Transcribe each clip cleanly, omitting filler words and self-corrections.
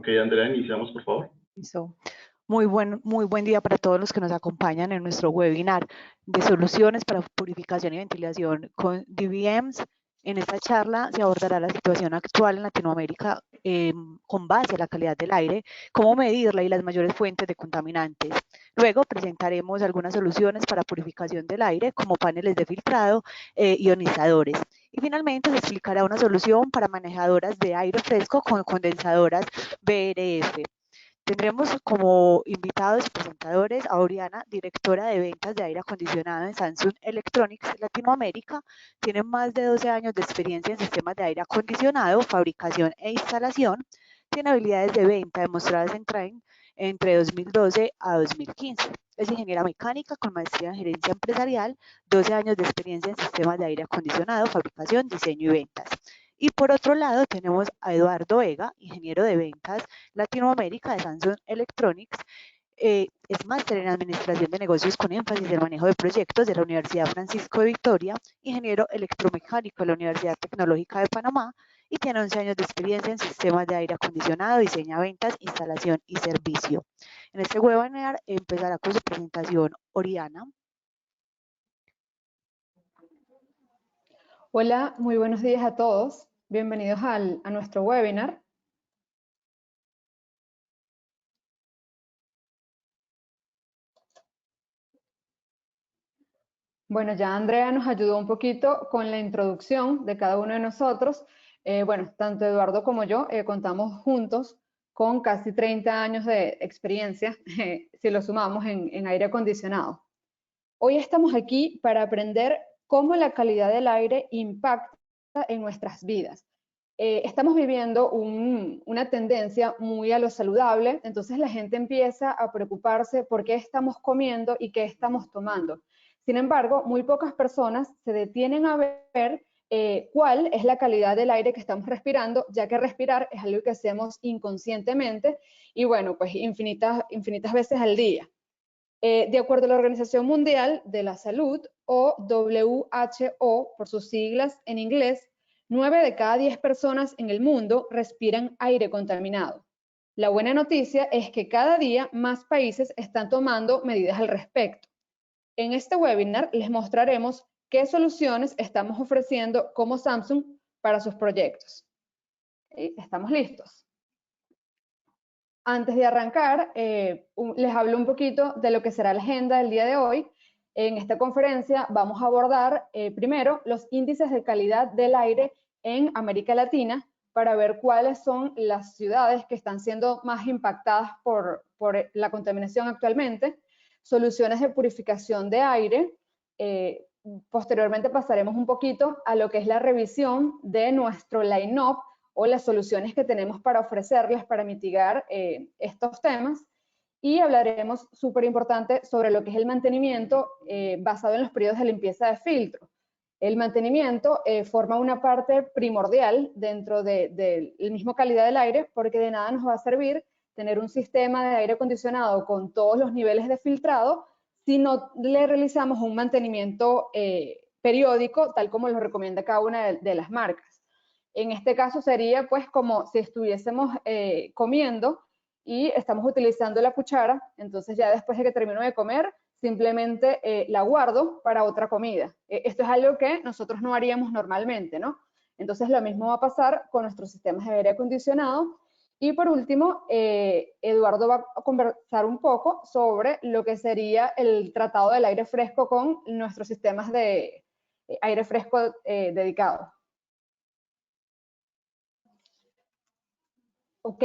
Ok, Andrea, iniciamos, por favor. Listo. Muy buen día para todos los que nos acompañan en nuestro webinar de soluciones para purificación y ventilación con DVMs. En esta charla se abordará la situación actual en Latinoamérica con base a la calidad del aire, cómo medirla y las mayores fuentes de contaminantes. Luego presentaremos algunas soluciones para purificación del aire como paneles de filtrado, ionizadores. Y finalmente se explicará una solución para manejadoras de aire fresco con condensadoras BRF. Tendremos como invitados y presentadores a Oriana, directora de ventas de aire acondicionado en Samsung Electronics Latinoamérica. Tiene más de 12 años de experiencia en sistemas de aire acondicionado, fabricación e instalación. Tiene habilidades de venta demostradas en Trend entre 2012 a 2015. Es ingeniera mecánica con maestría en gerencia empresarial, 12 años de experiencia en sistemas de aire acondicionado, fabricación, diseño y ventas. Y por otro lado tenemos a Eduardo Vega, ingeniero de ventas Latinoamérica de Samsung Electronics. Es máster en Administración de Negocios con énfasis en manejo de proyectos de la Universidad Francisco de Vitoria, ingeniero electromecánico de la Universidad Tecnológica de Panamá y tiene 11 años de experiencia en sistemas de aire acondicionado, diseño, ventas, instalación y servicio. En este webinar empezará con su presentación Oriana. Hola, muy buenos días a todos. Bienvenidos a nuestro webinar. Bueno, ya Andrea nos ayudó un poquito con la introducción de cada uno de nosotros. Bueno, tanto Eduardo como yo contamos juntos con casi 30 años de experiencia, si lo sumamos en aire acondicionado. Hoy estamos aquí para aprender cómo la calidad del aire impacta en nuestras vidas. Estamos viviendo una tendencia muy a lo saludable, entonces la gente empieza a preocuparse por qué estamos comiendo y qué estamos tomando. Sin embargo, muy pocas personas se detienen a ver cuál es la calidad del aire que estamos respirando, ya que respirar es algo que hacemos inconscientemente y bueno, pues infinitas veces al día. De acuerdo a la Organización Mundial de la Salud, o WHO por sus siglas en inglés, 9 de cada 10 personas en el mundo respiran aire contaminado. La buena noticia es que cada día más países están tomando medidas al respecto. En este webinar les mostraremos qué soluciones estamos ofreciendo como Samsung para sus proyectos. ¿Estamos listos? Antes de arrancar, les hablo un poquito de lo que será la agenda del día de hoy. En esta conferencia vamos a abordar primero los índices de calidad del aire en América Latina para ver cuáles son las ciudades que están siendo más impactadas por la contaminación actualmente, soluciones de purificación de aire. Posteriormente pasaremos un poquito a lo que es la revisión de nuestro line-up o las soluciones que tenemos para ofrecerles para mitigar estos temas. Y hablaremos, súper importante, sobre lo que es el mantenimiento basado en los periodos de limpieza de filtro. El mantenimiento forma una parte primordial dentro de la misma calidad del aire, porque de nada nos va a servir tener un sistema de aire acondicionado con todos los niveles de filtrado si no le realizamos un mantenimiento periódico, tal como lo recomienda cada una de las marcas. En este caso sería pues como si estuviésemos comiendo y estamos utilizando la cuchara, entonces ya después de que termino de comer, simplemente la guardo para otra comida. Esto es algo que nosotros no haríamos normalmente, ¿no? Entonces lo mismo va a pasar con nuestros sistemas de aire acondicionado. Y por último, Eduardo va a conversar un poco sobre lo que sería el tratado del aire fresco con nuestros sistemas de aire fresco dedicados. Ok,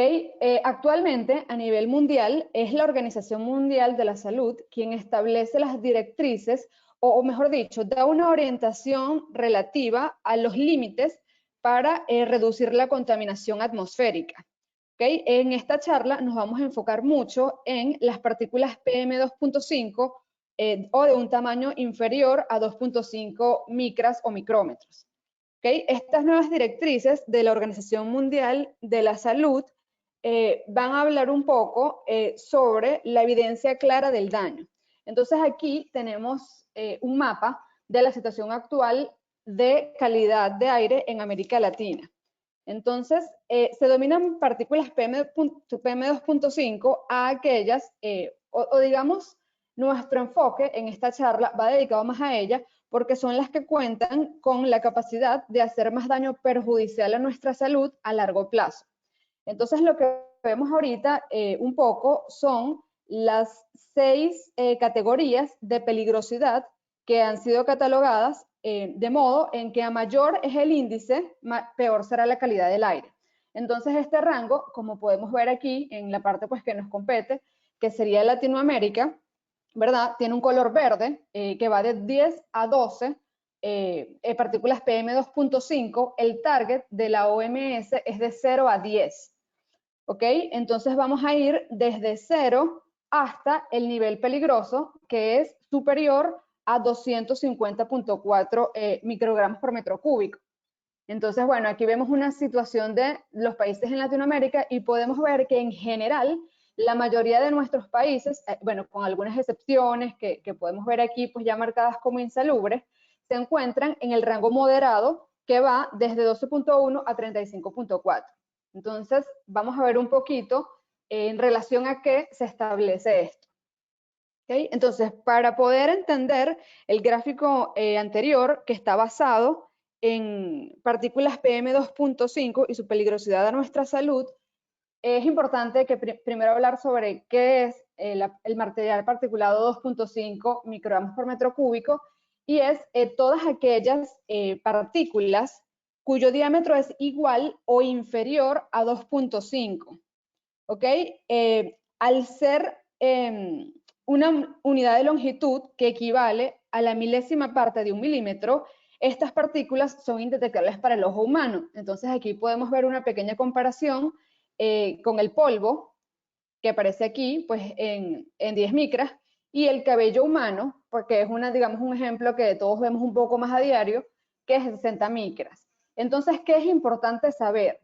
actualmente a nivel mundial es la Organización Mundial de la Salud quien establece las directrices o mejor dicho, da una orientación relativa a los límites para reducir la contaminación atmosférica. Okay, en esta charla nos vamos a enfocar mucho en las partículas PM2.5 o de un tamaño inferior a 2.5 micras o micrómetros. Okay, estas nuevas directrices de la Organización Mundial de la Salud van a hablar un poco sobre la evidencia clara del daño. Entonces aquí tenemos un mapa de la situación actual de calidad de aire en América Latina. Entonces, se dominan partículas PM2.5 a aquellas, o digamos, nuestro enfoque en esta charla va dedicado más a ellas, porque son las que cuentan con la capacidad de hacer más daño perjudicial a nuestra salud a largo plazo. Entonces, lo que vemos ahorita un poco son las 6 categorías de peligrosidad que han sido catalogadas de modo en que a mayor es el índice, peor será la calidad del aire. Entonces, este rango, como podemos ver aquí en la parte pues, que nos compete, que sería Latinoamérica, ¿verdad? Tiene un color verde que va de 10 a 12 partículas PM2.5. El target de la OMS es de 0 a 10. ¿Ok? Entonces vamos a ir desde 0 hasta el nivel peligroso, que es superior a 250.4 microgramos por metro cúbico. Entonces, bueno, aquí vemos una situación de los países en Latinoamérica y podemos ver que en general la mayoría de nuestros países, bueno, con algunas excepciones que podemos ver aquí, pues ya marcadas como insalubres, se encuentran en el rango moderado que va desde 12.1 a 35.4. Entonces, vamos a ver un poquito en relación a qué se establece esto. ¿Okay? Entonces, para poder entender el gráfico anterior, que está basado en partículas PM2.5 y su peligrosidad a nuestra salud, es importante que primero hablar sobre qué es el material particulado 2.5 microgramos por metro cúbico, y es todas aquellas partículas cuyo diámetro es igual o inferior a 2.5. ¿Ok? Al ser una unidad de longitud que equivale a la milésima parte de un milímetro, estas partículas son indetectables para el ojo humano. Entonces aquí podemos ver una pequeña comparación con el polvo, que aparece aquí, pues en 10 micras, y el cabello humano, porque es digamos, un ejemplo que todos vemos un poco más a diario, que es 60 micras. Entonces, ¿qué es importante saber?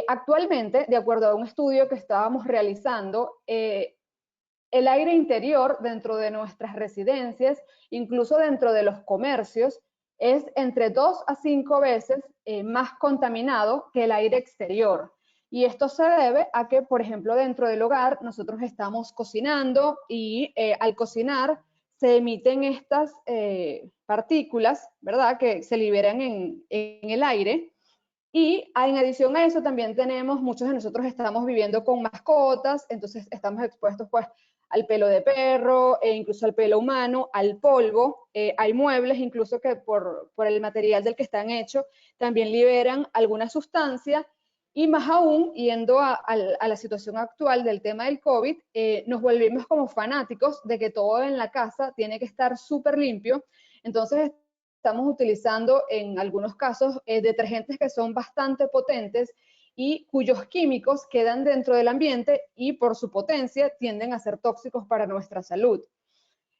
Actualmente, de acuerdo a un estudio que estábamos realizando, el aire interior dentro de nuestras residencias, incluso dentro de los comercios, es entre 2 a 5 veces más contaminado que el aire exterior. Y esto se debe a que, por ejemplo, dentro del hogar nosotros estamos cocinando y al cocinar se emiten estas partículas, ¿verdad?, que se liberan en el aire. Y en adición a eso también tenemos, muchos de nosotros estamos viviendo con mascotas, entonces estamos expuestos pues al pelo de perro, e incluso al pelo humano, al polvo. Hay muebles incluso que por el material del que están hechos también liberan alguna sustancia, y más aún, yendo a la situación actual del tema del COVID, nos volvimos como fanáticos de que todo en la casa tiene que estar súper limpio. Entonces estamos utilizando en algunos casos detergentes que son bastante potentes y cuyos químicos quedan dentro del ambiente y por su potencia tienden a ser tóxicos para nuestra salud.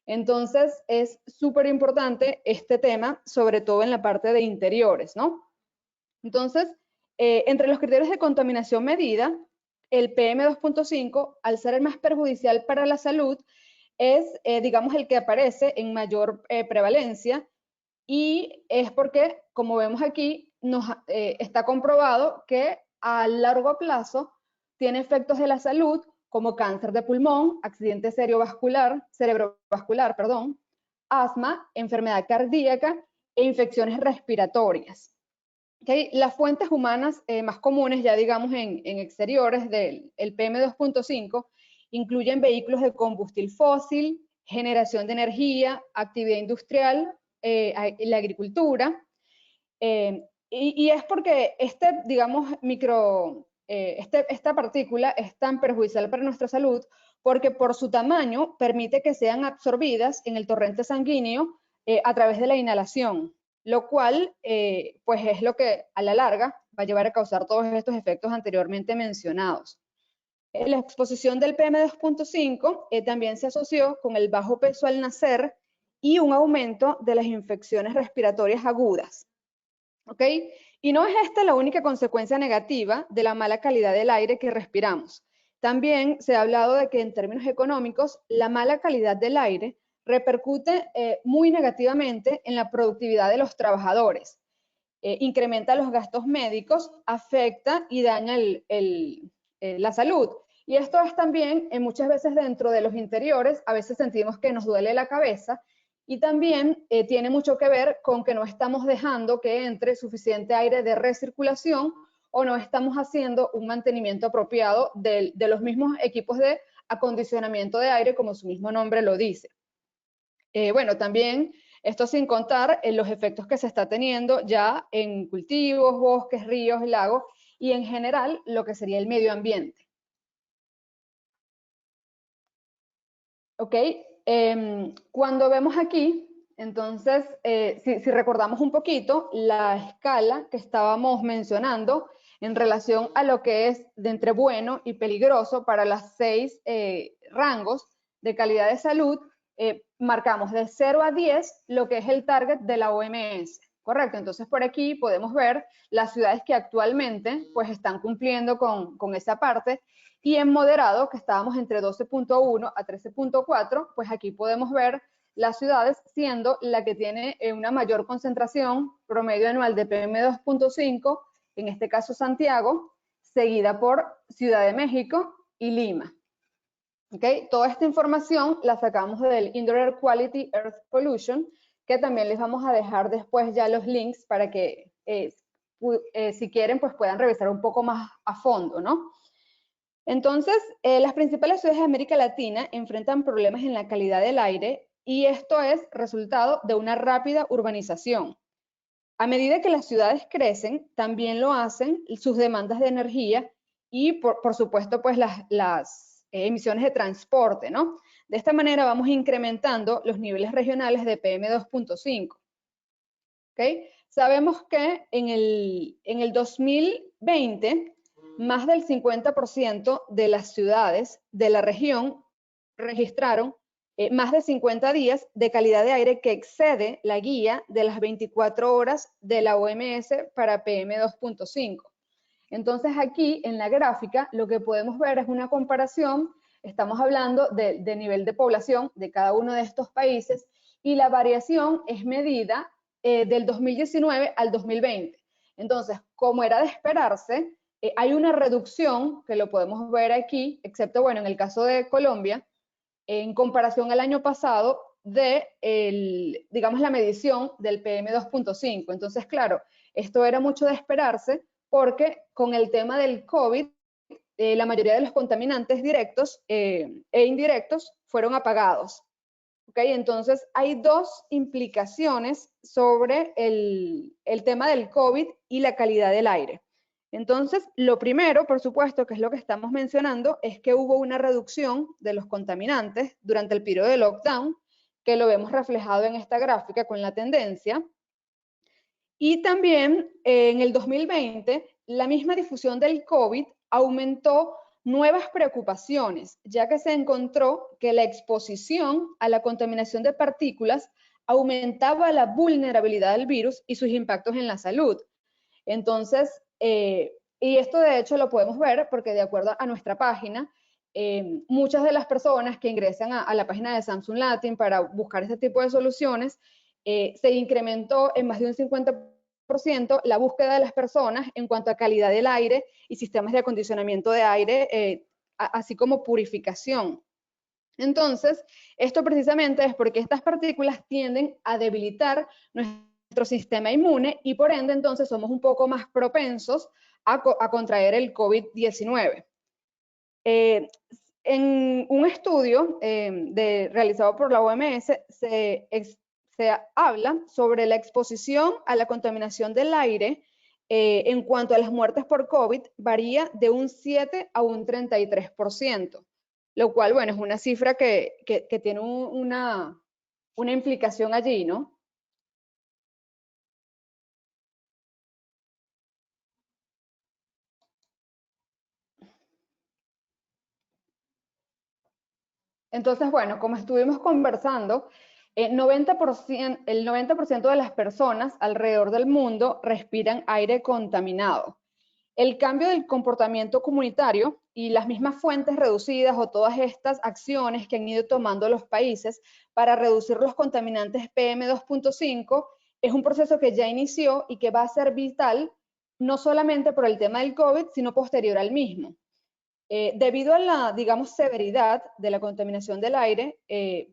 Entonces es súper importante este tema, sobre todo en la parte de interiores, ¿no? Entonces, entre los criterios de contaminación medida, el PM2.5, al ser el más perjudicial para la salud, es, digamos, el que aparece en mayor prevalencia. Y es porque, como vemos aquí, está comprobado que a largo plazo tiene efectos de la salud como cáncer de pulmón, accidente cerebrovascular, perdón, asma, enfermedad cardíaca e infecciones respiratorias. ¿Okay? Las fuentes humanas más comunes, ya digamos en exteriores del PM2.5, incluyen vehículos de combustible fósil, generación de energía, actividad industrial, la agricultura, y es porque digamos, esta partícula es tan perjudicial para nuestra salud porque por su tamaño permite que sean absorbidas en el torrente sanguíneo a través de la inhalación, lo cual pues es lo que a la larga va a llevar a causar todos estos efectos anteriormente mencionados. La exposición del PM2.5 también se asoció con el bajo peso al nacer y un aumento de las infecciones respiratorias agudas. ¿Ok? Y no es esta la única consecuencia negativa de la mala calidad del aire que respiramos. También se ha hablado de que en términos económicos, la mala calidad del aire repercute muy negativamente en la productividad de los trabajadores. incrementa los gastos médicos, afecta y daña la salud. Y esto es también muchas veces dentro de los interiores, a veces sentimos que nos duele la cabeza, y también tiene mucho que ver con que no estamos dejando que entre suficiente aire de recirculación o no estamos haciendo un mantenimiento apropiado de los mismos equipos de acondicionamiento de aire, como su mismo nombre lo dice. Bueno, también esto sin contar los efectos que se está teniendo ya en cultivos, bosques, ríos, lagos y en general lo que sería el medio ambiente. ¿Ok? Cuando vemos aquí, entonces, si recordamos un poquito la escala que estábamos mencionando en relación a lo que es de entre bueno y peligroso para los 6 rangos de calidad de salud, marcamos de 0 a 10 lo que es el target de la OMS, ¿correcto? Entonces por aquí podemos ver las ciudades que actualmente pues están cumpliendo con esa parte, y en moderado, que estábamos entre 12.1 a 13.4, pues aquí podemos ver las ciudades siendo la que tiene una mayor concentración promedio anual de PM2.5, en este caso Santiago, seguida por Ciudad de México y Lima. ¿Okay? Toda esta información la sacamos del Indoor Air Quality Earth Pollution, que también les vamos a dejar después ya los links para que si quieren pues puedan revisar un poco más a fondo, ¿no? Entonces, las principales ciudades de América Latina enfrentan problemas en la calidad del aire, y esto es resultado de una rápida urbanización. A medida que las ciudades crecen, también lo hacen sus demandas de energía y, por supuesto, pues las emisiones de transporte, ¿no? De esta manera vamos incrementando los niveles regionales de PM2.5. ¿Okay? Sabemos que en el 2020, más del 50% de las ciudades de la región registraron más de 50 días de calidad de aire que excede la guía de las 24 horas de la OMS para PM2.5. Entonces aquí en la gráfica lo que podemos ver es una comparación, estamos hablando de nivel de población de cada uno de estos países, y la variación es medida del 2019 al 2020. Entonces, como era de esperarse, hay una reducción, que lo podemos ver aquí, excepto, bueno, en el caso de Colombia, en comparación al año pasado, de, digamos, la medición del PM2.5. Entonces, claro, esto era mucho de esperarse, porque con el tema del COVID, la mayoría de los contaminantes directos e indirectos fueron apagados. ¿Okay? Entonces, hay dos implicaciones sobre el tema del COVID y la calidad del aire. Entonces, lo primero, por supuesto, que es lo que estamos mencionando, es que hubo una reducción de los contaminantes durante el periodo de lockdown, que lo vemos reflejado en esta gráfica con la tendencia. Y también en el 2020, la misma difusión del COVID aumentó nuevas preocupaciones, ya que se encontró que la exposición a la contaminación de partículas aumentaba la vulnerabilidad del virus y sus impactos en la salud. Entonces, y esto de hecho lo podemos ver porque de acuerdo a nuestra página, muchas de las personas que ingresan a la página de Samsung Latin para buscar este tipo de soluciones, se incrementó en más de un 50% la búsqueda de las personas en cuanto a calidad del aire y sistemas de acondicionamiento de aire, así como purificación. Entonces, esto precisamente es porque estas partículas tienden a debilitar nuestro sistema inmune y por ende entonces somos un poco más propensos a contraer el COVID-19. En un estudio realizado por la OMS se habla sobre la exposición a la contaminación del aire en cuanto a las muertes por COVID varía de un 7 a un 33%, lo cual, bueno, es una cifra que tiene una implicación allí, ¿no? Entonces, bueno, como estuvimos conversando, el 90% de las personas alrededor del mundo respiran aire contaminado. El cambio del comportamiento comunitario y las mismas fuentes reducidas o todas estas acciones que han ido tomando los países para reducir los contaminantes PM2.5 es un proceso que ya inició y que va a ser vital no solamente por el tema del COVID, sino posterior al mismo. Debido a la, digamos, severidad de la contaminación del aire,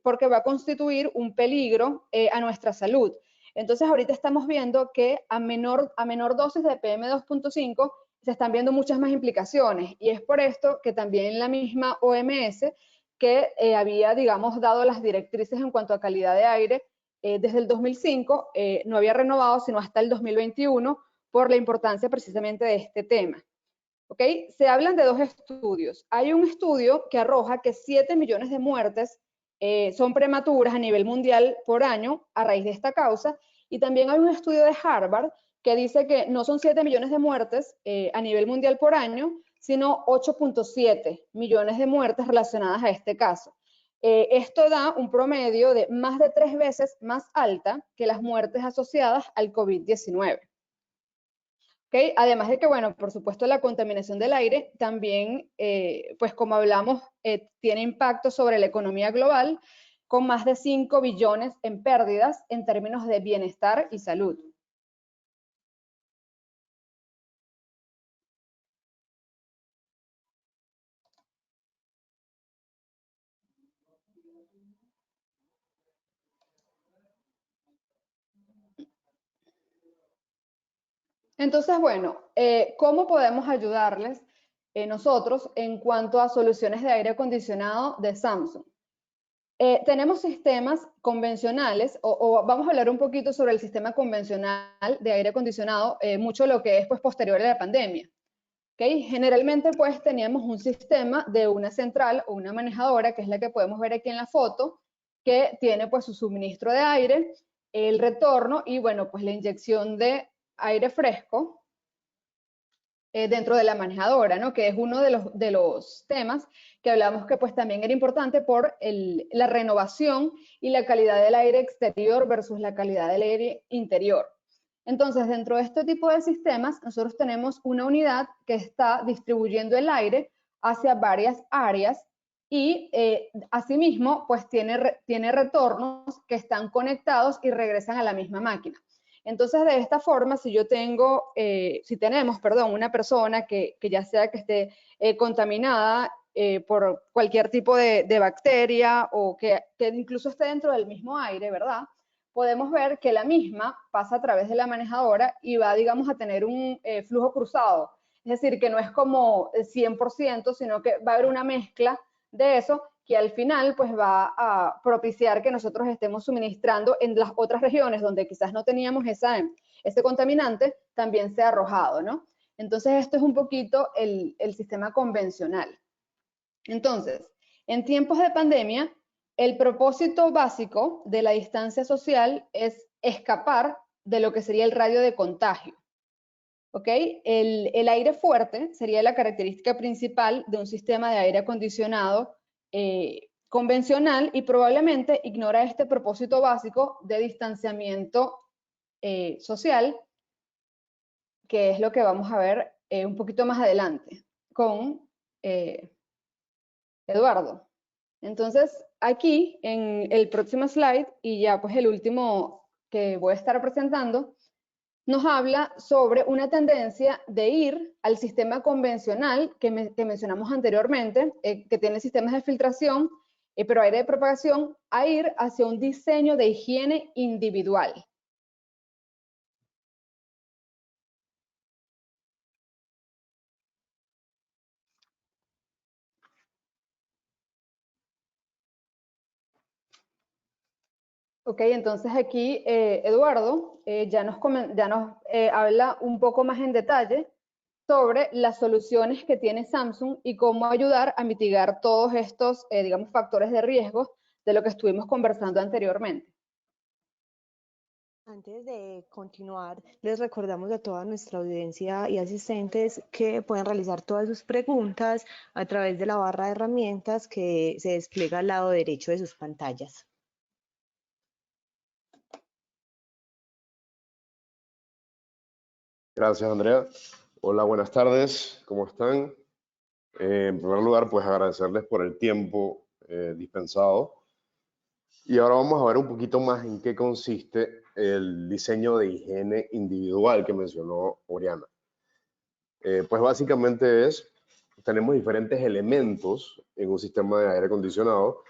porque va a constituir un peligro a nuestra salud. Entonces, ahorita estamos viendo que a menor dosis de PM2.5 se están viendo muchas más implicaciones, y es por esto que también la misma OMS, que había, digamos, dado las directrices en cuanto a calidad de aire desde el 2005, no había renovado sino hasta el 2021 por la importancia precisamente de este tema. ¿Ok? Se hablan de dos estudios. Hay un estudio que arroja que 7 millones de muertes son prematuras a nivel mundial por año a raíz de esta causa, y también hay un estudio de Harvard que dice que no son 7 millones de muertes a nivel mundial por año, sino 8.7 millones de muertes relacionadas a este caso. Esto da un promedio de más de 3 veces más alta que las muertes asociadas al COVID-19. ¿Okay? Además de que, bueno, por supuesto, la contaminación del aire también, pues como hablamos, tiene impacto sobre la economía global, con más de 5 billones en pérdidas en términos de bienestar y salud. Entonces, bueno, ¿cómo podemos ayudarles nosotros en cuanto a soluciones de aire acondicionado de Samsung? Tenemos sistemas convencionales, o vamos a hablar un poquito sobre el sistema convencional de aire acondicionado, mucho lo que es pues posterior a la pandemia. ¿Okay? Generalmente pues teníamos un sistema de una central o una manejadora, que es la que podemos ver aquí en la foto, que tiene pues su suministro de aire, el retorno y bueno, pues la inyección de aire fresco dentro de la manejadora, ¿no? Que es uno de los temas que hablamos que pues también era importante por la renovación y la calidad del aire exterior versus la calidad del aire interior. Entonces, dentro de este tipo de sistemas, nosotros tenemos una unidad que está distribuyendo el aire hacia varias áreas y asimismo, pues tiene retornos que están conectados y regresan a la misma máquina. Entonces, de esta forma, si tenemos, una persona que ya sea que esté contaminada por cualquier tipo de bacteria o que incluso esté dentro del mismo aire, ¿verdad? Podemos ver que la misma pasa a través de la manejadora y va, digamos, a tener un flujo cruzado. Es decir, que no es como el 100%, sino que va a haber una mezcla de eso que al final pues va a propiciar que nosotros estemos suministrando en las otras regiones donde quizás no teníamos ese contaminante, también sea arrojado, ¿no? Entonces esto es un poquito el sistema convencional. Entonces, en tiempos de pandemia, el propósito básico de la distancia social es escapar de lo que sería el radio de contagio. ¿Ok? El aire fuerte sería la característica principal de un sistema de aire acondicionado convencional, y probablemente ignora este propósito básico de distanciamiento social, que es lo que vamos a ver un poquito más adelante con Eduardo. Entonces, aquí en el próximo slide, y ya pues el último que voy a estar presentando, nos habla sobre una tendencia de ir al sistema convencional que mencionamos anteriormente, que tiene sistemas de filtración, pero aire de propagación, a ir hacia un diseño de higiene individual. Ok, entonces aquí Eduardo ya nos habla un poco más en detalle sobre las soluciones que tiene Samsung y cómo ayudar a mitigar todos estos, digamos, factores de riesgo de lo que estuvimos conversando anteriormente. Antes de continuar, les recordamos a toda nuestra audiencia y asistentes que pueden realizar todas sus preguntas a través de la barra de herramientas que se despliega al lado derecho de sus pantallas. Gracias, Andrea. Hola, buenas tardes. ¿Cómo están? En primer lugar, pues agradecerles por el tiempo dispensado. Y ahora vamos a ver un poquito más en qué consiste el diseño de higiene individual que mencionó Oriana. Pues básicamente tenemos diferentes elementos en un sistema de aire acondicionado.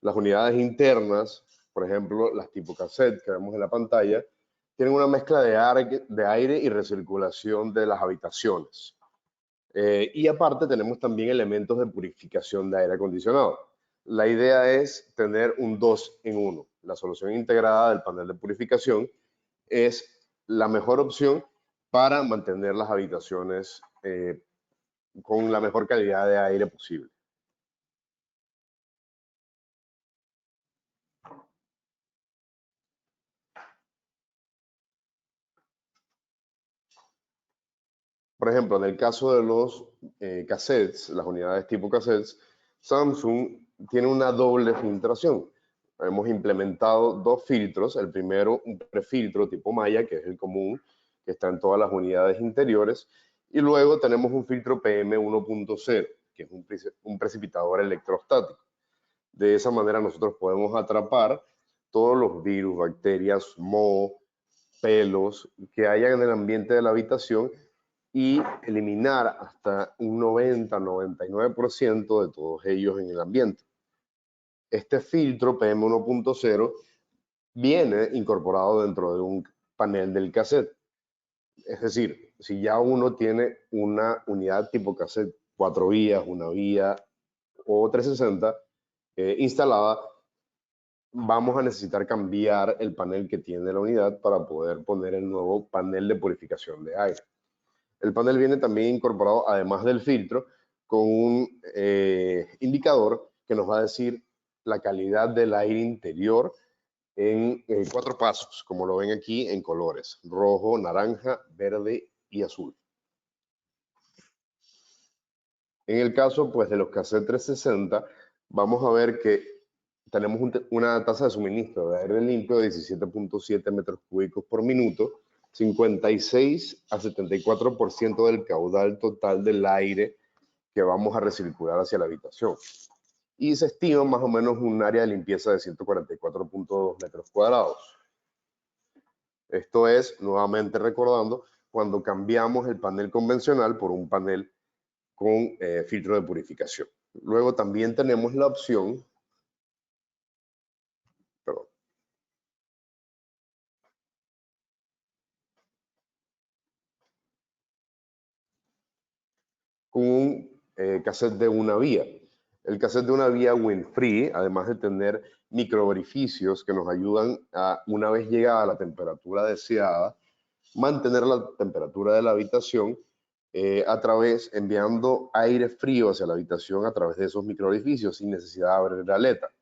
Las unidades internas, por ejemplo, las tipo cassette que vemos en la pantalla, tienen una mezcla de aire y recirculación de las habitaciones. Y aparte tenemos también elementos de purificación de aire acondicionado. La idea es tener un 2 en 1. La solución integrada del panel de purificación es la mejor opción para mantener las habitaciones con la mejor calidad de aire posible. Por ejemplo, en el caso de los cassettes, las unidades tipo cassettes, Samsung tiene una doble filtración. Hemos implementado dos filtros. El primero, un prefiltro tipo Maya, que es el común, que está en todas las unidades interiores. Y luego tenemos un filtro PM 1.0, que es un precipitador electrostático. De esa manera nosotros podemos atrapar todos los virus, bacterias, moho, pelos que hayan en el ambiente de la habitación y eliminar hasta un 90-99% de todos ellos en el ambiente. Este filtro PM 1.0 viene incorporado dentro de un panel del cassette. Es decir, si ya uno tiene una unidad tipo cassette 4 vías, una vía o 360 instalada, vamos a necesitar cambiar el panel que tiene la unidad para poder poner el nuevo panel de purificación de aire. El panel viene también incorporado, además del filtro, con un indicador que nos va a decir la calidad del aire interior en 4 pasos, como lo ven aquí en colores: rojo, naranja, verde y azul. En el caso pues, de los cassettes 360, vamos a ver que tenemos una tasa de suministro de aire limpio de 17.7 metros cúbicos por minuto, 56 a 74% del caudal total del aire que vamos a recircular hacia la habitación. Y se estima más o menos un área de limpieza de 144.2 metros cuadrados. Esto es, nuevamente recordando, cuando cambiamos el panel convencional por un panel con filtro de purificación. Luego también tenemos la opción, con un cassette de una vía. El cassette de una vía wind-free, además de tener microorificios que nos ayudan a, una vez llegada a la temperatura deseada, mantener la temperatura de la habitación enviando aire frío hacia la habitación a través de esos microorificios sin necesidad de abrir la aleta.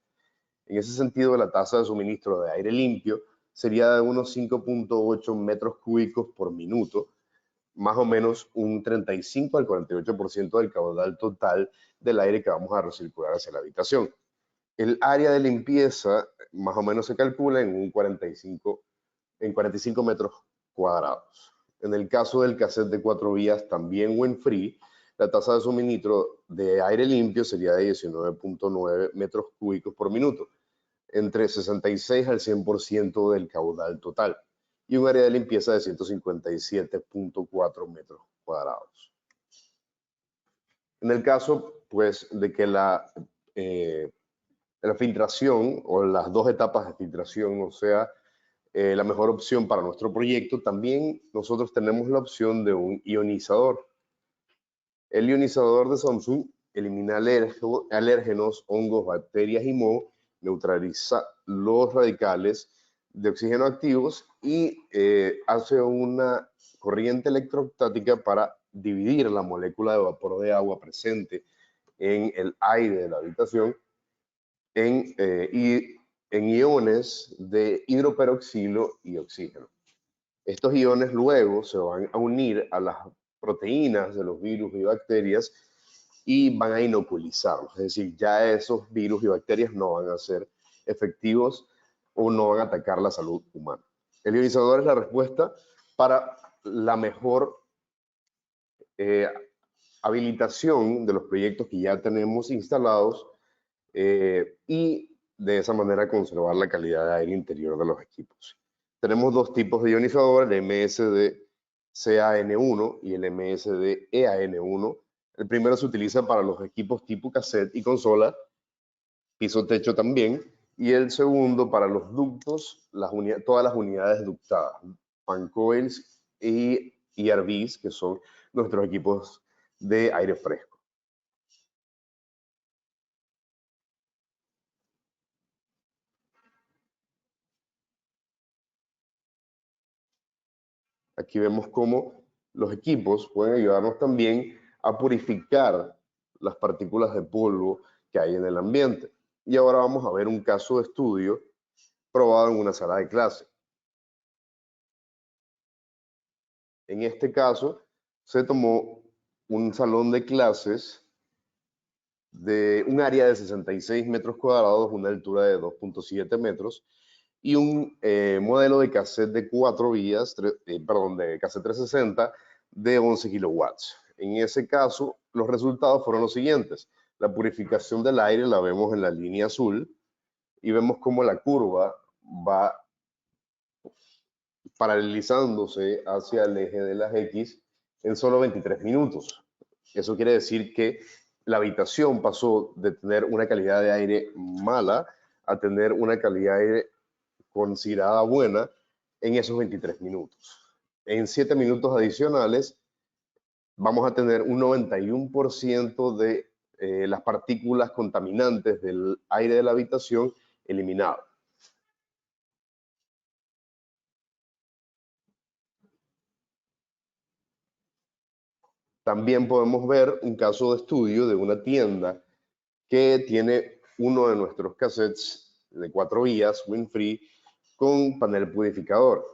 En ese sentido, la tasa de suministro de aire limpio sería de unos 5.8 metros cúbicos por minuto, más o menos un 35 al 48% del caudal total del aire que vamos a recircular hacia la habitación. El área de limpieza más o menos se calcula en 45 metros cuadrados. En el caso del cassette de 4 vías, también wind-free, la tasa de suministro de aire limpio sería de 19.9 metros cúbicos por minuto, entre 66 al 100% del caudal total, y un área de limpieza de 157.4 metros cuadrados. En el caso, pues, de que la filtración o las dos etapas de filtración no sea la mejor opción para nuestro proyecto, también nosotros tenemos la opción de un ionizador. El ionizador de Samsung elimina alérgenos, hongos, bacterias y moho, neutraliza los radicales de oxígeno activos y hace una corriente electrostática para dividir la molécula de vapor de agua presente en el aire de la habitación en iones de hidroperoxilo y oxígeno. Estos iones luego se van a unir a las proteínas de los virus y bacterias y van a inoculizarlos. Es decir, ya esos virus y bacterias no van a ser efectivos o no van a atacar la salud humana. El ionizador es la respuesta para la mejor habilitación de los proyectos que ya tenemos instalados y de esa manera conservar la calidad de aire interior de los equipos. Tenemos dos tipos de ionizador, el MSD-CAN1 y el MSD-EAN1. El primero se utiliza para los equipos tipo cassette y consola, piso-techo también, y el segundo para los ductos, todas las unidades ductadas, fan coils y ERVs, que son nuestros equipos de aire fresco. Aquí vemos cómo los equipos pueden ayudarnos también a purificar las partículas de polvo que hay en el ambiente. Y ahora vamos a ver un caso de estudio probado en una sala de clase. En este caso, se tomó un salón de clases de un área de 66 metros cuadrados, una altura de 2.7 metros, y un modelo de cassette de 4 vías, de cassette 360 de 11 kilowatts. En ese caso, los resultados fueron los siguientes. La purificación del aire la vemos en la línea azul y vemos cómo la curva va paralelizándose hacia el eje de las X en solo 23 minutos. Eso quiere decir que la habitación pasó de tener una calidad de aire mala a tener una calidad de aire considerada buena en esos 23 minutos. En 7 minutos adicionales vamos a tener un 91% de las partículas contaminantes del aire de la habitación eliminado. También podemos ver un caso de estudio de una tienda que tiene uno de nuestros cassettes de 4 vías, Win-Free, con panel purificador.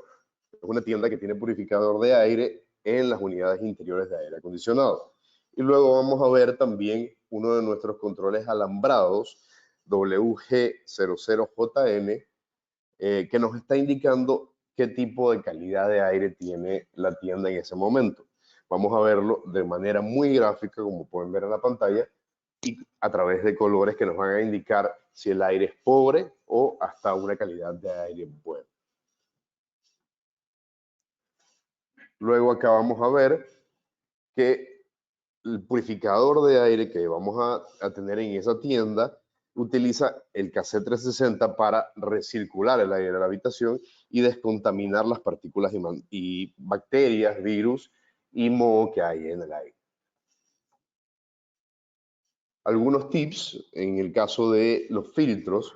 Es una tienda que tiene purificador de aire en las unidades interiores de aire acondicionado. Y luego vamos a ver también uno de nuestros controles alambrados, WG00JN, que nos está indicando qué tipo de calidad de aire tiene la tienda en ese momento. Vamos a verlo de manera muy gráfica, como pueden ver en la pantalla, y a través de colores que nos van a indicar si el aire es pobre o hasta una calidad de aire buena. Luego acá vamos a ver que el purificador de aire que vamos a tener en esa tienda utiliza el cassette 360 para recircular el aire de la habitación y descontaminar las partículas y bacterias, virus y moho que hay en el aire. Algunos tips en el caso de los filtros.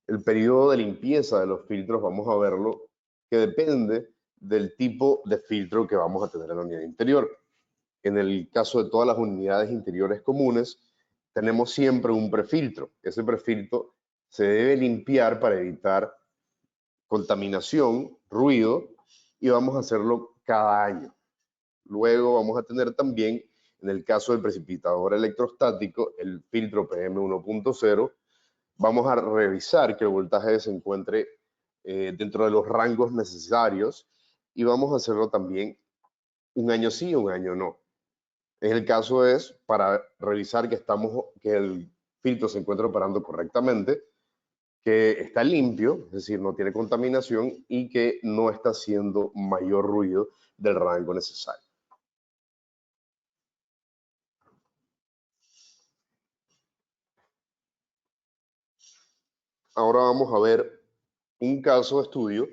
El periodo de limpieza de los filtros, vamos a verlo, que depende del tipo de filtro que vamos a tener en la unidad interior. En el caso de todas las unidades interiores comunes, tenemos siempre un prefiltro. Ese prefiltro se debe limpiar para evitar contaminación, ruido, y vamos a hacerlo cada año. Luego vamos a tener también, en el caso del precipitador electrostático, el filtro PM1.0, vamos a revisar que el voltaje se encuentre dentro de los rangos necesarios y vamos a hacerlo también un año sí, un año no. En el caso es para revisar que el filtro se encuentra operando correctamente, que está limpio, es decir, no tiene contaminación y que no está haciendo mayor ruido del rango necesario. Ahora vamos a ver un caso de estudio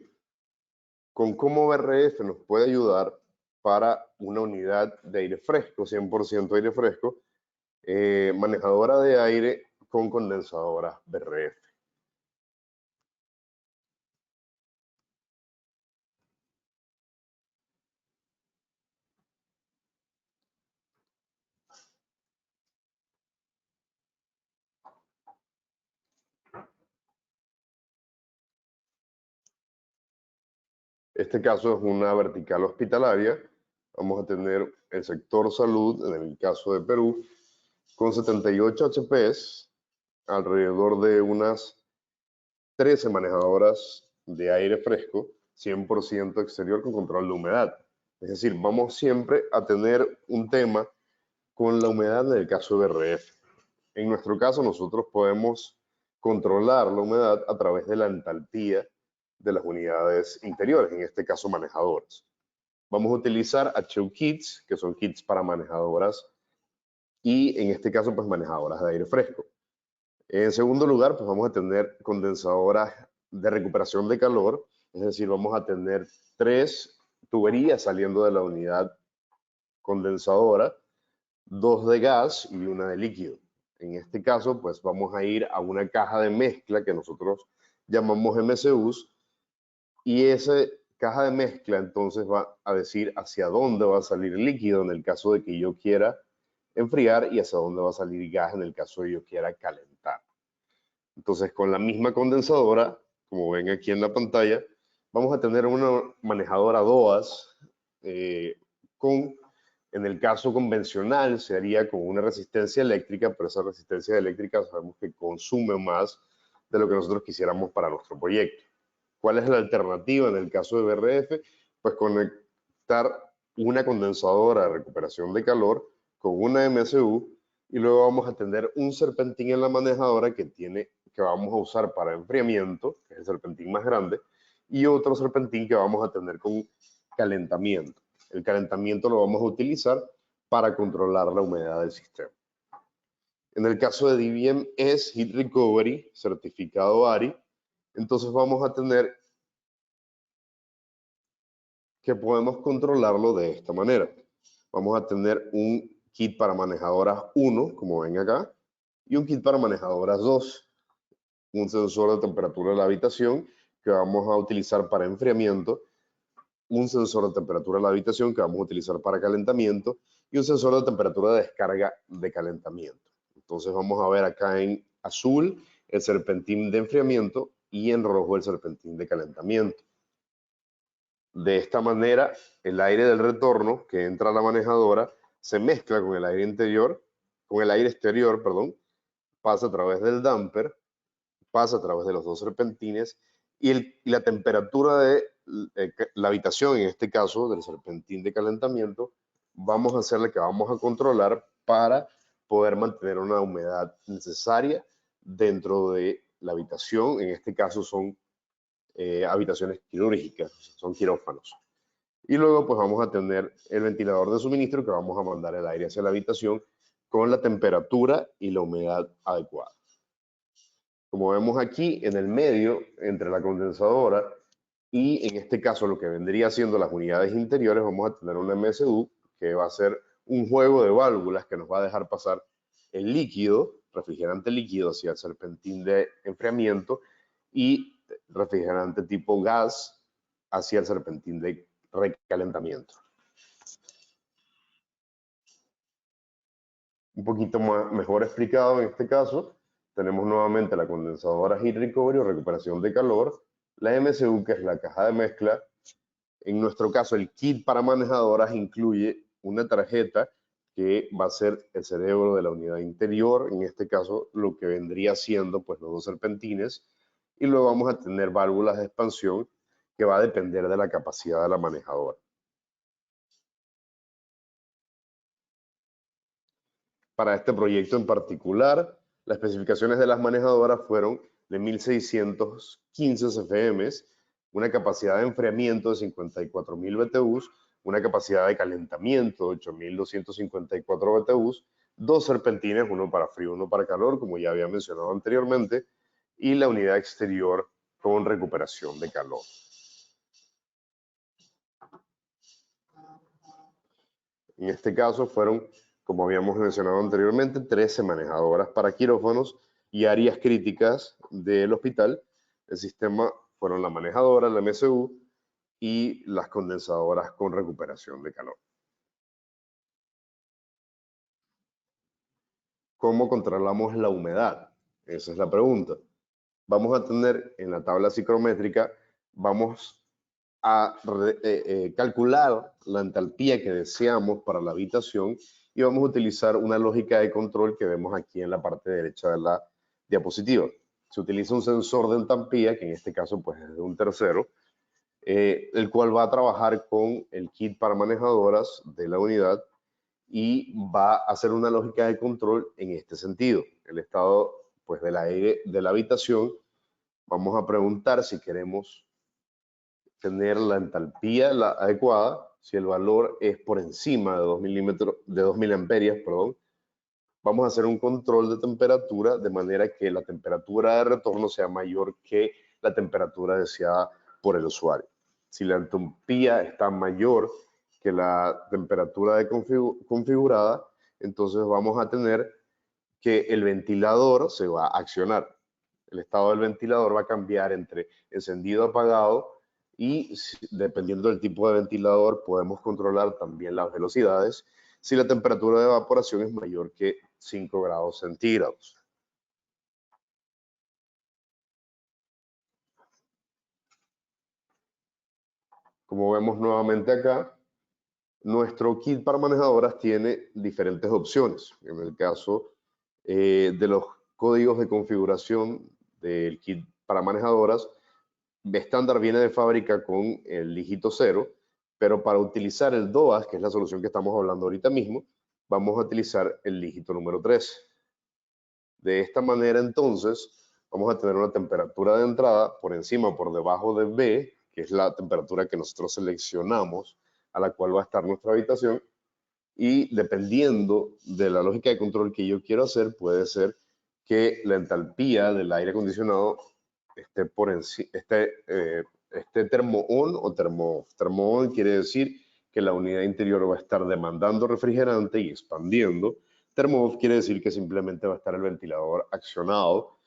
con cómo BRF nos puede ayudar para una unidad de aire fresco, 100% aire fresco, manejadora de aire con condensadora BRF. Este caso es una vertical hospitalaria. Vamos a tener el sector salud, en el caso de Perú, con 78 HPs, alrededor de unas 13 manejadoras de aire fresco, 100% exterior con control de humedad. Es decir, vamos siempre a tener un tema con la humedad en el caso de BRF. En nuestro caso, nosotros podemos controlar la humedad a través de la entalpía de las unidades interiores, en este caso manejadoras. Vamos a utilizar HU kits, que son kits para manejadoras y en este caso pues manejadoras de aire fresco. En segundo lugar, pues vamos a tener condensadoras de recuperación de calor, es decir, vamos a tener 3 tuberías saliendo de la unidad condensadora, 2 de gas y 1 de líquido. En este caso, pues vamos a ir a una caja de mezcla que nosotros llamamos MCUs, y esa caja de mezcla entonces va a decir hacia dónde va a salir el líquido en el caso de que yo quiera enfriar y hacia dónde va a salir gas en el caso de que yo quiera calentar. Entonces, con la misma condensadora, como ven aquí en la pantalla, vamos a tener una manejadora DOAS en el caso convencional se haría con una resistencia eléctrica, pero esa resistencia eléctrica sabemos que consume más de lo que nosotros quisiéramos para nuestro proyecto. ¿Cuál es la alternativa en el caso de BRF? Pues conectar una condensadora de recuperación de calor con una MCU y luego vamos a tener un serpentín en la manejadora que vamos a usar para enfriamiento, que es el serpentín más grande, y otro serpentín que vamos a tener con calentamiento. El calentamiento lo vamos a utilizar para controlar la humedad del sistema. En el caso de DBM es Heat Recovery, certificado ARI, entonces vamos a tener que podemos controlarlo de esta manera. Vamos a tener un kit para manejadoras 1, como ven acá, y un kit para manejadoras 2. Un sensor de temperatura de la habitación que vamos a utilizar para enfriamiento, un sensor de temperatura de la habitación que vamos a utilizar para calentamiento y un sensor de temperatura de descarga de calentamiento. Entonces vamos a ver acá en azul el serpentín de enfriamiento y en rojo el serpentín de calentamiento. De esta manera, el aire del retorno que entra a la manejadora se mezcla con el aire exterior, pasa a través del damper, pasa a través de los 2 serpentines y la temperatura de la habitación, en este caso del serpentín de calentamiento, vamos a ser la que vamos a controlar para poder mantener una humedad necesaria dentro de la habitación. En este caso son habitaciones quirúrgicas, son quirófanos. Y luego pues vamos a tener el ventilador de suministro que vamos a mandar el aire hacia la habitación con la temperatura y la humedad adecuada. Como vemos aquí en el medio, entre la condensadora y en este caso lo que vendría siendo las unidades interiores, vamos a tener una MSU que va a ser un juego de válvulas que nos va a dejar pasar el líquido, refrigerante líquido hacia el serpentín de enfriamiento y refrigerante tipo gas hacia el serpentín de recalentamiento. Un poquito mejor explicado en este caso, tenemos nuevamente la condensadora Heat Recovery o recuperación de calor, la MCU que es la caja de mezcla. En nuestro caso el kit para manejadoras incluye una tarjeta que va a ser el cerebro de la unidad interior, en este caso lo que vendría siendo pues los 2 serpentines, y luego vamos a tener válvulas de expansión que va a depender de la capacidad de la manejadora. Para este proyecto en particular, las especificaciones de las manejadoras fueron de 1615 CFM, una capacidad de enfriamiento de 54.000 BTUs, una capacidad de calentamiento de 8.254 BTUs, 2 serpentines, uno para frío, uno para calor, como ya había mencionado anteriormente, y la unidad exterior con recuperación de calor. En este caso fueron, como habíamos mencionado anteriormente, 13 manejadoras para quirófanos y áreas críticas del hospital. El sistema fueron la manejadora, la MSU y las condensadoras con recuperación de calor. ¿Cómo controlamos la humedad? Esa es la pregunta. Vamos a tener en la tabla psicométrica, vamos a calcular la entalpía que deseamos para la habitación y vamos a utilizar una lógica de control que vemos aquí en la parte derecha de la diapositiva. Se utiliza un sensor de entalpía, que en este caso pues es de un tercero, el cual va a trabajar con el kit para manejadoras de la unidad y va a hacer una lógica de control en este sentido. El estado pues, del aire de la habitación, vamos a preguntar si queremos tener la entalpía adecuada. Si el valor es por encima de 2000 amperias, perdón, vamos a hacer un control de temperatura de manera que la temperatura de retorno sea mayor que la temperatura deseada por el usuario. Si la entalpía está mayor que la temperatura configurada, entonces vamos a tener que el ventilador se va a accionar. El estado del ventilador va a cambiar entre encendido, apagado, y dependiendo del tipo de ventilador podemos controlar también las velocidades si la temperatura de evaporación es mayor que 5 grados centígrados. Como vemos nuevamente acá, nuestro kit para manejadoras tiene diferentes opciones. En el caso de los códigos de configuración del kit para manejadoras, estándar viene de fábrica con el dígito 0, pero para utilizar el DOAS, que es la solución que estamos hablando ahorita mismo, vamos a utilizar el dígito número 3. De esta manera, entonces, vamos a tener una temperatura de entrada por encima o por debajo de B, que es la temperatura que nosotros seleccionamos a la cual va a estar nuestra habitación, y dependiendo de la lógica de control que yo quiero hacer, puede ser que la entalpía del aire acondicionado esté por encima, esté termo-on o termo-off. Termo-on quiere decir que la unidad interior va a estar demandando refrigerante y expandiendo. Termo-off quiere decir que simplemente va a estar el ventilador accionado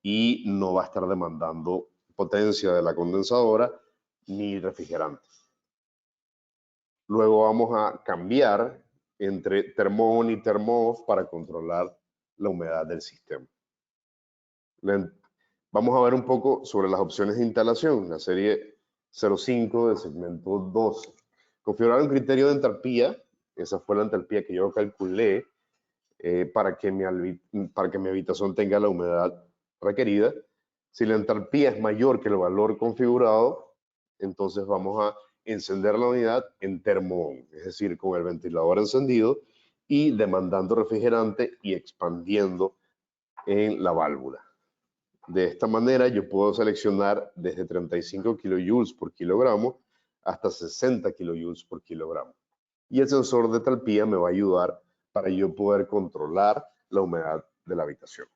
y no va a estar demandando potencia de la condensadora ni refrigerante. Luego vamos a cambiar entre termo-on y termo-off para controlar la humedad del sistema. Vamos a ver un poco sobre las opciones de instalación, la serie 05 del segmento 12. Configurar un criterio de entalpía, esa fue la entalpía que yo calculé para que mi habitación tenga la humedad requerida. Si la entalpía es mayor que el valor configurado, entonces vamos a encender la unidad en termo-on, es decir, con el ventilador encendido y demandando refrigerante y expandiendo en la válvula. De esta manera yo puedo seleccionar desde 35 kilojoules por kilogramo hasta 60 kilojoules por kilogramo. Y el sensor de entalpía me va a ayudar para yo poder controlar la humedad de la habitación.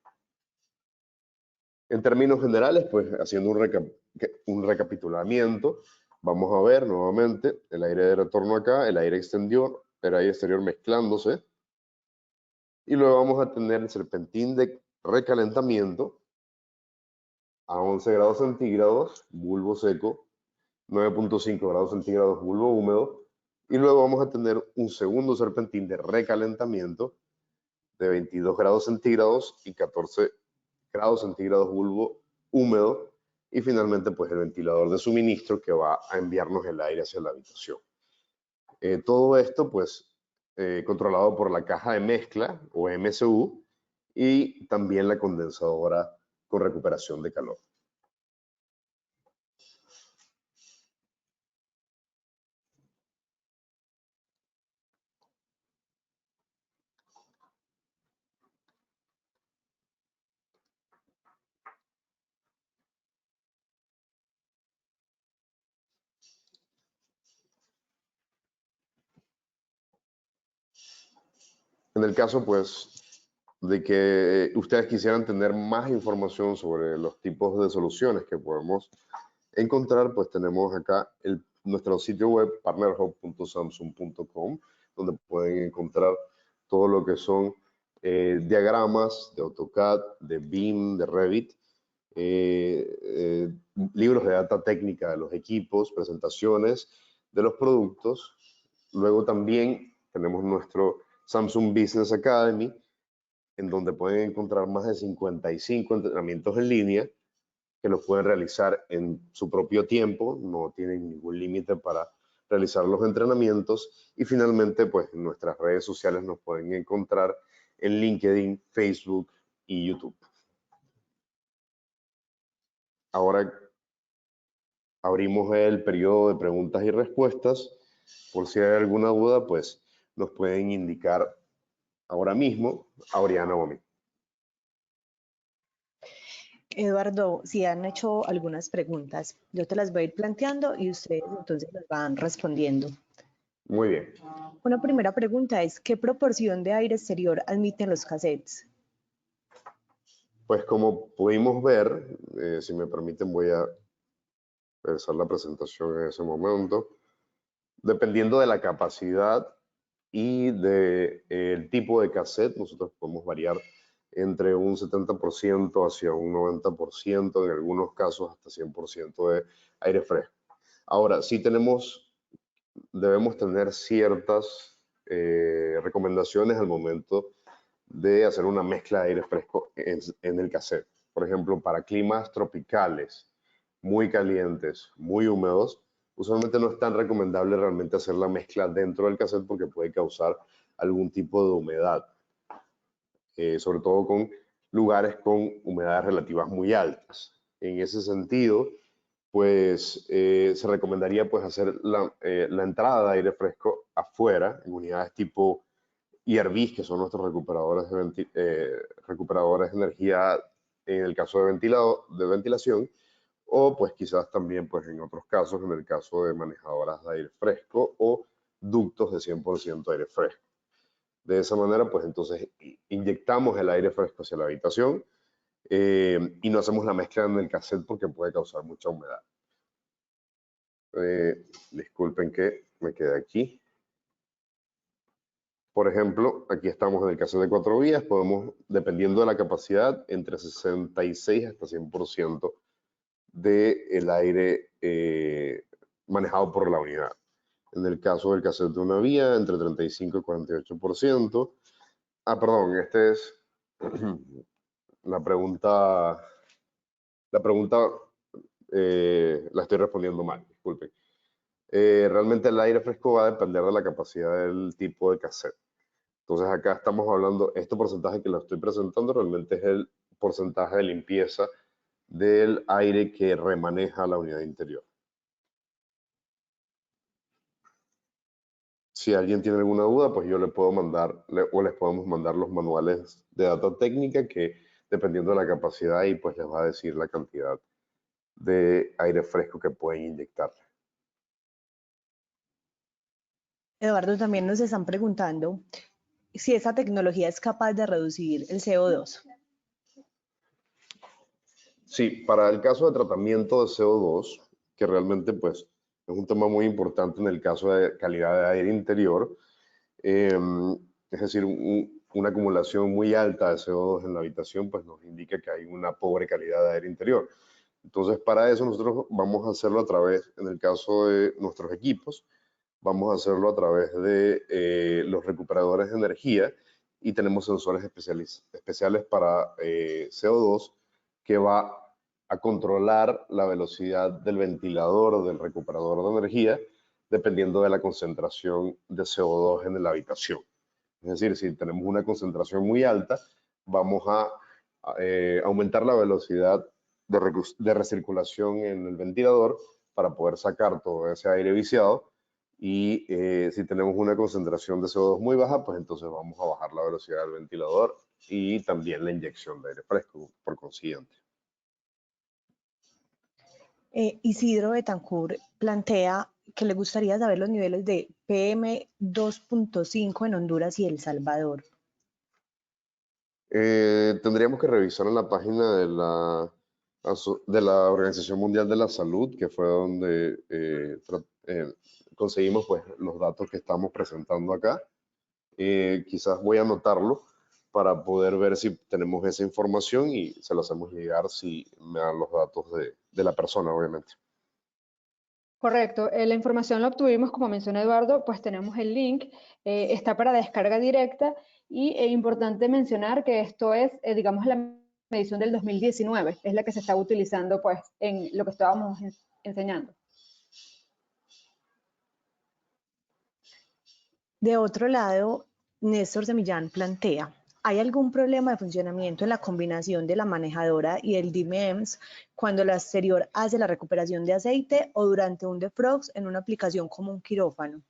En términos generales, pues haciendo un recapitulamiento, vamos a ver nuevamente el aire de retorno acá, el aire exterior mezclándose. Y luego vamos a tener el serpentín de recalentamiento a 11 grados centígrados, bulbo seco, 9.5 grados centígrados, bulbo húmedo. Y luego vamos a tener un segundo serpentín de recalentamiento de 22 grados centígrados y 14 grados centígrados bulbo húmedo. Y finalmente, pues el ventilador de suministro que va a enviarnos el aire hacia la habitación. Todo esto, pues, controlado por la caja de mezcla o MSU y también la condensadora con recuperación de calor. En el caso, pues, de que ustedes quisieran tener más información sobre los tipos de soluciones que podemos encontrar, pues tenemos acá nuestro sitio web partnerhub.samsung.com, donde pueden encontrar todo lo que son diagramas de AutoCAD, de BIM, de Revit, libros de data técnica de los equipos, presentaciones de los productos. Luego también tenemos nuestro Samsung Business Academy, en donde pueden encontrar más de 55 entrenamientos en línea que los pueden realizar en su propio tiempo, no tienen ningún límite para realizar los entrenamientos. Y finalmente, pues en nuestras redes sociales nos pueden encontrar en LinkedIn, Facebook y YouTube. Ahora abrimos el periodo de preguntas y respuestas. Por si hay alguna duda, pues nos pueden indicar ahora mismo a Oriana o a mí. Eduardo, si han hecho algunas preguntas, yo te las voy a ir planteando y ustedes entonces las van respondiendo. Muy bien. Una primera pregunta es, ¿qué proporción de aire exterior admiten los cassettes? Pues como pudimos ver, si me permiten voy a empezar la presentación en ese momento. Dependiendo de la capacidad y del tipo de cassette, nosotros podemos variar entre un 70% hacia un 90%, en algunos casos hasta 100% de aire fresco. Ahora, sí debemos tener ciertas recomendaciones al momento de hacer una mezcla de aire fresco en el cassette. Por ejemplo, para climas tropicales, muy calientes, muy húmedos, usualmente no es tan recomendable realmente hacer la mezcla dentro del cassette porque puede causar algún tipo de humedad, sobre todo con lugares con humedades relativas muy altas. En ese sentido, pues se recomendaría pues hacer la entrada de aire fresco afuera, en unidades tipo ERVs, que son nuestros recuperadores de energía en el caso de ventilación, o pues quizás también pues en otros casos, en el caso de manejadoras de aire fresco o ductos de 100% aire fresco. De esa manera, pues entonces inyectamos el aire fresco hacia la habitación y no hacemos la mezcla en el cassette porque puede causar mucha humedad. Disculpen que me quedé aquí. Por ejemplo, aquí estamos en el caso de 4 vías, podemos, dependiendo de la capacidad, entre 66 hasta 100% del aire manejado por la unidad. En el caso del cassette de una vía, entre 35 y 48%. Ah, perdón, esta es la pregunta. La pregunta la estoy respondiendo mal, disculpen. Realmente el aire fresco va a depender de la capacidad del tipo de cassette. Entonces acá estamos hablando, este porcentaje que lo estoy presentando realmente es el porcentaje de limpieza del aire que remaneja la unidad interior. Si alguien tiene alguna duda, pues yo le puedo mandar o les podemos mandar los manuales de data técnica que dependiendo de la capacidad y pues les va a decir la cantidad de aire fresco que pueden inyectar. Eduardo, también nos están preguntando si esta tecnología es capaz de reducir el CO2. Sí, para el caso de tratamiento de CO2, que realmente pues es un tema muy importante en el caso de calidad de aire interior, es decir, una acumulación muy alta de CO2 en la habitación pues nos indica que hay una pobre calidad de aire interior. Entonces para eso nosotros vamos a hacerlo a través, en el caso de nuestros equipos, vamos a hacerlo a través de los recuperadores de energía y tenemos sensores especiales para CO2 que va a controlar la velocidad del ventilador o del recuperador de energía dependiendo de la concentración de CO2 en la habitación. Es decir, si tenemos una concentración muy alta, vamos a aumentar la velocidad de recirculación en el ventilador para poder sacar todo ese aire viciado y si tenemos una concentración de CO2 muy baja, pues entonces vamos a bajar la velocidad del ventilador y también la inyección de aire fresco por consiguiente. Isidro Betancourt plantea que le gustaría saber los niveles de PM2.5 en Honduras y El Salvador. Tendríamos que revisar en la página de la Organización Mundial de la Salud, que fue donde conseguimos pues, los datos que estamos presentando acá. Quizás voy a anotarlo para poder ver si tenemos esa información y se lo hacemos llegar si me dan los datos de la persona, obviamente. Correcto, la información la obtuvimos, como menciona Eduardo, pues tenemos el link, está para descarga directa y es importante mencionar que esto es, digamos, la medición del 2019, es la que se está utilizando pues en lo que estábamos enseñando. De otro lado, Néstor Semillán plantea, ¿hay algún problema de funcionamiento en la combinación de la manejadora y el DMEMS cuando la exterior hace la recuperación de aceite o durante un defrost en una aplicación como un quirófano?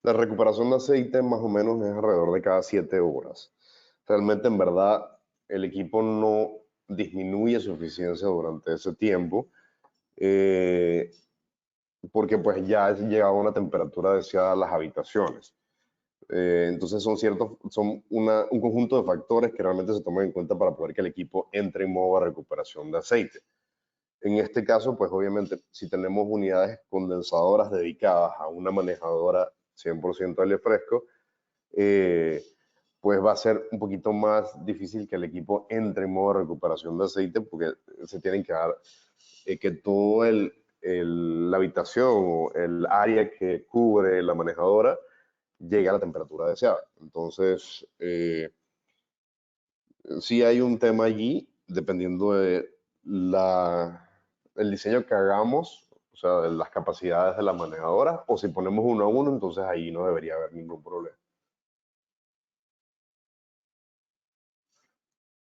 La recuperación de aceite más o menos es alrededor de cada 7 horas. realmente en verdad el equipo no disminuye su eficiencia durante ese tiempo, porque pues ya ha llegado a una temperatura deseada a las habitaciones. Entonces son un conjunto de factores que realmente se toman en cuenta para poder que el equipo entre en modo de recuperación de aceite. En este caso, pues obviamente, si tenemos unidades condensadoras dedicadas a una manejadora 100% aire fresco, pues va a ser un poquito más difícil que el equipo entre en modo de recuperación de aceite, porque se tienen que dar que todo la habitación o el área que cubre la manejadora llegue a la temperatura deseada. Entonces, sí hay un tema allí, dependiendo de el diseño que hagamos, o sea, de las capacidades de la manejadora, o si ponemos uno a uno, entonces ahí no debería haber ningún problema.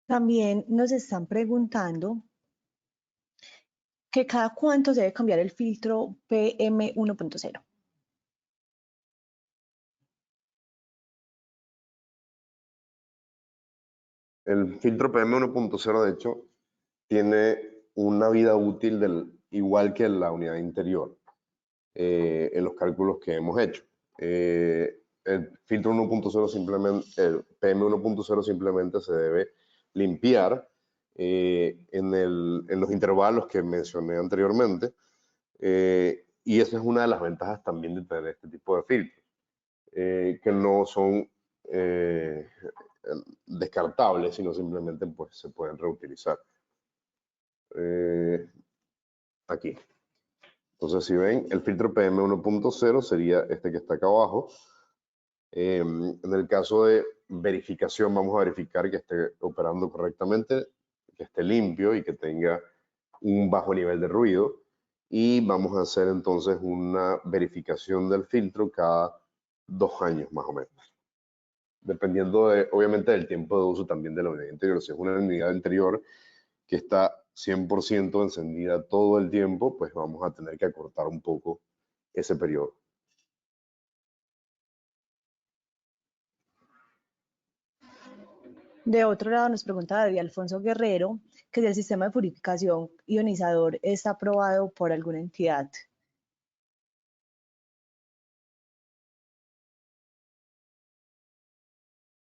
También nos están preguntando que cada cuánto se debe cambiar el filtro PM1.0. El filtro PM1.0, de hecho, tiene una vida útil igual que la unidad interior en los cálculos que hemos hecho. El filtro 1.0 simplemente, el PM1.0 simplemente se debe limpiar en los intervalos que mencioné anteriormente, y esa es una de las ventajas también de tener este tipo de filtros, que no son descartables, sino simplemente pues, se pueden reutilizar. Aquí. Entonces, si ven, el filtro PM1.0 sería este que está acá abajo. En el caso de verificación, vamos a verificar que esté operando correctamente, que esté limpio y que tenga un bajo nivel de ruido. Y vamos a hacer entonces una verificación del filtro cada 2 años más o menos. Dependiendo obviamente del tiempo de uso también de la unidad interior. Si es una unidad interior que está 100% encendida todo el tiempo, pues vamos a tener que acortar un poco ese periodo. De otro lado nos pregunta David Alfonso Guerrero que si el sistema de purificación ionizador está aprobado por alguna entidad.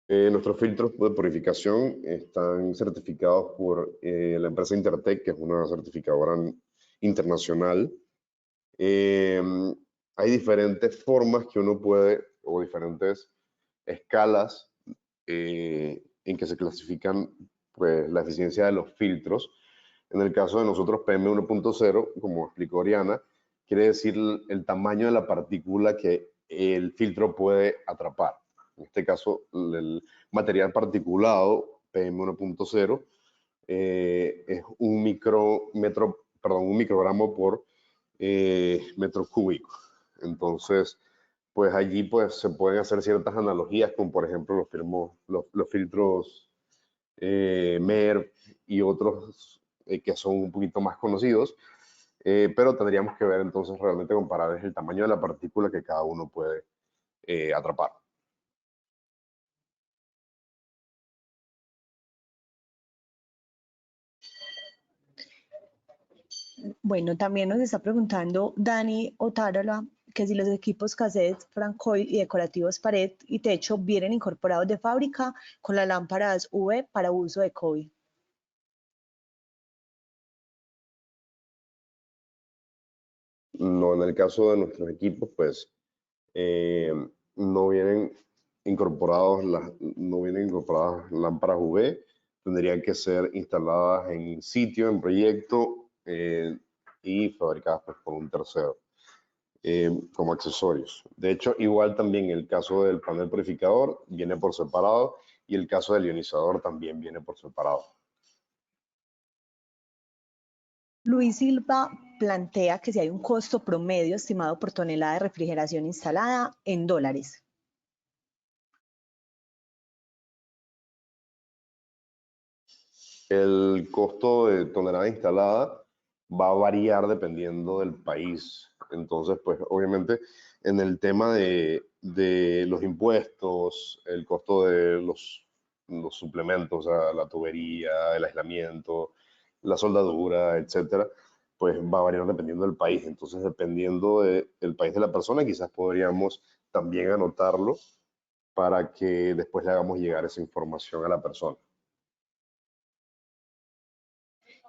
Nuestros filtros de purificación están certificados por la empresa Intertech, que es una certificadora internacional. Hay diferentes formas que uno puede, o diferentes escalas en que se clasifican pues, la eficiencia de los filtros. En el caso de nosotros, PM1.0, como explicó Oriana, quiere decir el tamaño de la partícula que el filtro puede atrapar. En este caso, el material particulado, PM1.0, es un microgramo por metro cúbico. Entonces, pues allí pues, se pueden hacer ciertas analogías con, por ejemplo, los filtros MER y otros que son un poquito más conocidos, pero tendríamos que ver entonces realmente comparar el tamaño de la partícula que cada uno puede atrapar. Bueno, también nos está preguntando Dani Otárola que si los equipos cassette, Francoil y decorativos pared y techo vienen incorporados de fábrica con las lámparas UV para uso de COVID. No, en el caso de nuestros equipos, pues no vienen no vienen incorporadas lámparas UV, tendrían que ser instaladas en sitio, en proyecto y fabricadas pues, por un tercero como accesorios. De hecho, igual también el caso del panel purificador viene por separado y el caso del ionizador también viene por separado. Luis Silva plantea que si hay un costo promedio estimado por tonelada de refrigeración instalada en dólares. El costo de tonelada instalada va a variar dependiendo del país. Entonces, pues obviamente en el tema de los impuestos, el costo de los suplementos, o sea, la tubería, el aislamiento, la soldadura, etcétera, pues va a variar dependiendo del país. Entonces, dependiendo del país de la persona, quizás podríamos también anotarlo para que después le hagamos llegar esa información a la persona.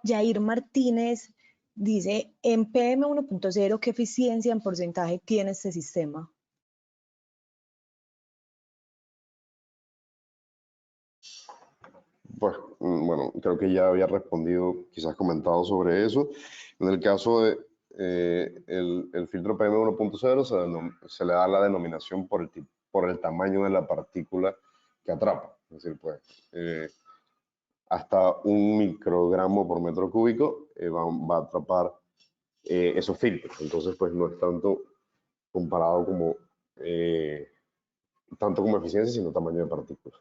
Jair Martínez dice, en PM 1.0, ¿qué eficiencia en porcentaje tiene este sistema? Pues bueno, creo que ya había respondido, quizás comentado sobre eso. En el caso de el filtro PM 1.0 se le da la denominación por el tamaño de la partícula que atrapa. Es decir, pues hasta 1 microgramo por metro cúbico va a atrapar esos filtros. Entonces, pues no es tanto comparado como tanto como eficiencia, sino tamaño de partículas.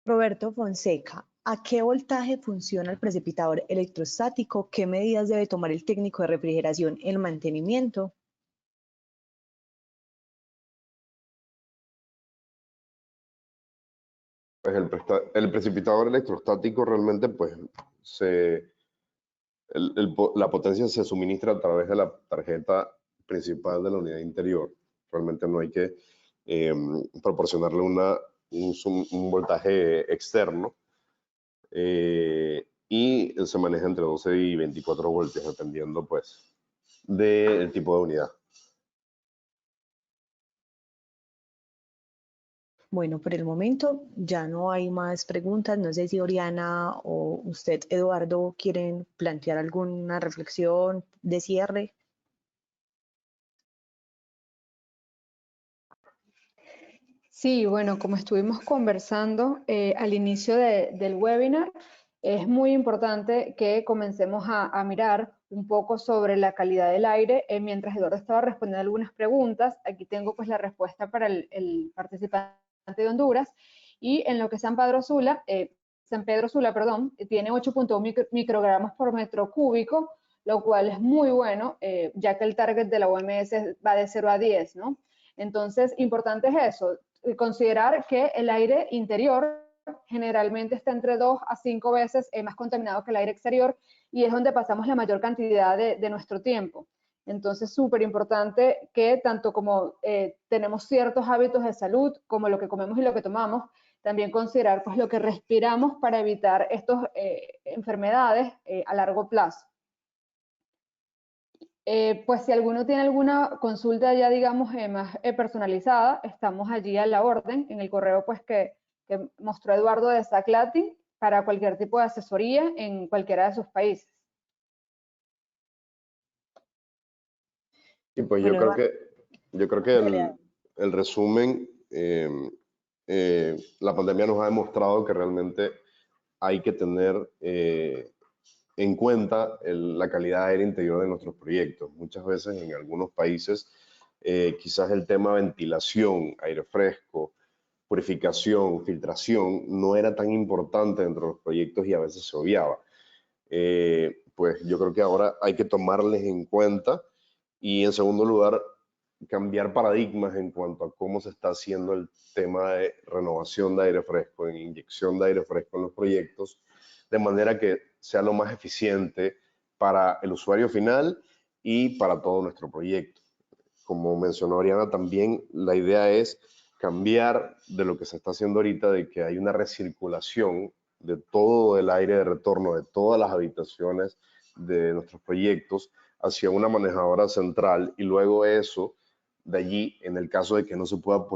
Roberto Fonseca, ¿a qué voltaje funciona el precipitador electrostático? ¿Qué medidas debe tomar el técnico de refrigeración en mantenimiento? Pues el precipitador electrostático realmente, pues, la potencia se suministra a través de la tarjeta principal de la unidad interior. Realmente no hay que proporcionarle un voltaje externo. Y se maneja entre 12 y 24 voltios, dependiendo, pues, del tipo de unidad. Bueno, por el momento ya no hay más preguntas. No sé si Oriana o usted, Eduardo, quieren plantear alguna reflexión de cierre. Sí, bueno, como estuvimos conversando al inicio del webinar, es muy importante que comencemos a mirar un poco sobre la calidad del aire. Mientras Eduardo estaba respondiendo algunas preguntas, aquí tengo pues la respuesta para el participante de Honduras, y en lo que es San Pedro Sula, tiene 8.1 microgramos por metro cúbico, lo cual es muy bueno, ya que el target de la OMS va de 0 a 10, ¿no? Entonces, importante es eso, considerar que el aire interior generalmente está entre 2 a 5 veces más contaminado que el aire exterior, y es donde pasamos la mayor cantidad de nuestro tiempo. Entonces, súper importante que tanto como tenemos ciertos hábitos de salud, como lo que comemos y lo que tomamos, también considerar pues lo que respiramos para evitar estas enfermedades a largo plazo. Pues si alguno tiene alguna consulta ya, digamos, más personalizada, estamos allí a la orden en el correo pues que mostró Eduardo de Saclati para cualquier tipo de asesoría en cualquiera de sus países. Y pues Bueno, yo creo que el resumen, la pandemia nos ha demostrado que realmente hay que tener en cuenta la calidad de aire interior de nuestros proyectos. Muchas veces en algunos países quizás el tema ventilación, aire fresco, purificación, filtración no era tan importante dentro de los proyectos y a veces se obviaba. Pues yo creo que ahora hay que tomarles en cuenta y en segundo lugar cambiar paradigmas en cuanto a cómo se está haciendo el tema de renovación de aire fresco, en inyección de aire fresco en los proyectos, de manera que sea lo más eficiente para el usuario final y para todo nuestro proyecto. Como mencionó Oriana también, la idea es cambiar de lo que se está haciendo ahorita, de que hay una recirculación de todo el aire de retorno, de todas las habitaciones de nuestros proyectos, hacia una manejadora central, y luego eso, de allí, en el caso de que no se pueda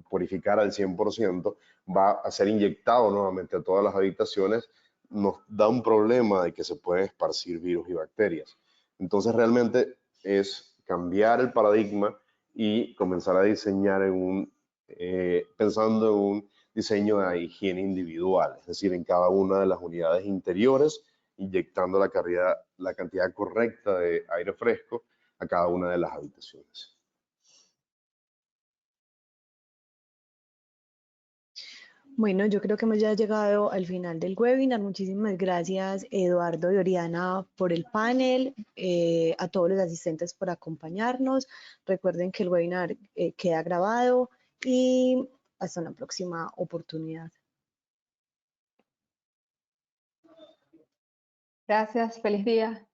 purificar al 100%, va a ser inyectado nuevamente a todas las habitaciones. Nos da un problema de que se pueden esparcir virus y bacterias. Entonces realmente es cambiar el paradigma y comenzar a diseñar pensando en un diseño de higiene individual, es decir, en cada una de las unidades interiores, inyectando la cantidad correcta de aire fresco a cada una de las habitaciones. Bueno, yo creo que hemos ya llegado al final del webinar. Muchísimas gracias, Eduardo y Oriana, por el panel, a todos los asistentes por acompañarnos. Recuerden que el webinar queda grabado y hasta una próxima oportunidad. Gracias, feliz día.